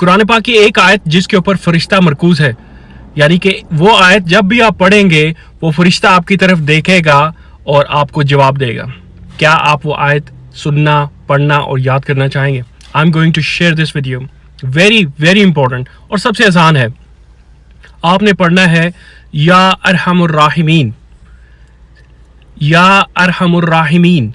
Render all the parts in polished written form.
قرآن پاک کی ایک آیت جس کے اوپر فرشتہ مرکوز ہے، یعنی کہ وہ آیت جب بھی آپ پڑھیں گے وہ فرشتہ آپ کی طرف دیکھے گا اور آپ کو جواب دے گا. کیا آپ وہ آیت سننا، پڑھنا اور یاد کرنا چاہیں گے؟ I am going to share this with you. Very very important اور سب سے آسان ہے. آپ نے پڑھنا ہے یا ارحم الراحمین، یا ارحم الراحمین،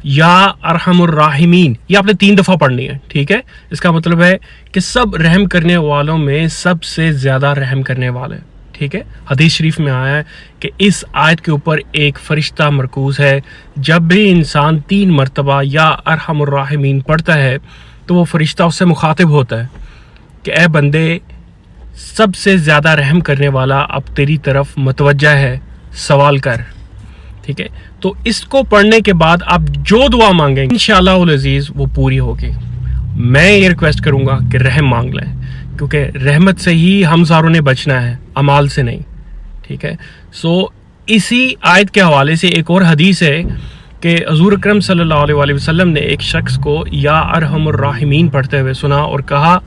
یا ارحم الراحمین. یہ آپ نے 3 دفعہ پڑھنی ہے، ٹھیک ہے؟ اس کا مطلب ہے کہ سب رحم کرنے والوں میں سب سے زیادہ رحم کرنے والے، ٹھیک ہے؟ حدیث شریف میں آیا ہے کہ اس آیت کے اوپر ایک فرشتہ مرکوز ہے. جب بھی انسان 3 مرتبہ یا ارحم الراحمین پڑھتا ہے تو وہ فرشتہ اس سے مخاطب ہوتا ہے کہ اے بندے، سب سے زیادہ رحم کرنے والا اب تیری طرف متوجہ ہے، سوال کر. ٹھیک ہے؟ تو اس کو پڑھنے کے بعد آپ جو دعا مانگیں انشاءاللہ العزیز وہ پوری ہوگی. میں یہ ریکویسٹ کروں گا کہ رحم مانگ لیں، کیونکہ رحمت سے ہی ہم ساروں نے بچنا ہے، اعمال سے نہیں. ٹھیک ہے؟ سو اسی آیت کے حوالے سے ایک اور حدیث ہے کہ حضور اکرم صلی اللہ علیہ وسلم نے ایک شخص کو یا ارحم الراحمین پڑھتے ہوئے سنا اور کہا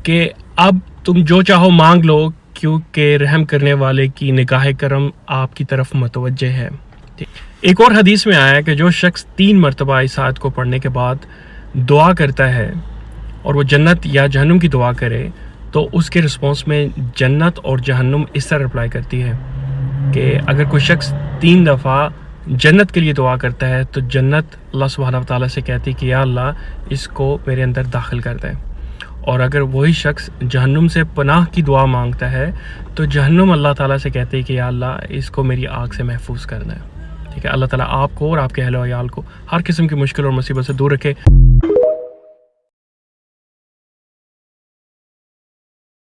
کہ اب تم جو چاہو مانگ لو، کیونکہ رحم کرنے والے کی نگاہ کرم آپ کی طرف متوجہ ہے. ایک اور حدیث میں آیا ہے کہ جو شخص 3 مرتبہ اس آیت کو پڑھنے کے بعد دعا کرتا ہے اور وہ جنت یا جہنم کی دعا کرے تو اس کے رسپانس میں جنت اور جہنم اس طرح رپلائی کرتی ہے کہ اگر کوئی شخص 3 دفعہ جنت کے لیے دعا کرتا ہے تو جنت اللہ سبحانہ و تعالیٰ سے کہتی کہ یا اللہ اس کو میرے اندر داخل کر دے. اور اگر وہی شخص جہنم سے پناہ کی دعا مانگتا ہے تو جہنم اللہ تعالیٰ سے کہتے ہیں کہ یا اللہ اس کو میری آگ سے محفوظ کرنا ہے. ٹھیک ہے؟ اللہ تعالیٰ آپ کو اور آپ کے اہل و عیال کو ہر قسم کی مشکل اور مصیبت سے دور رکھے.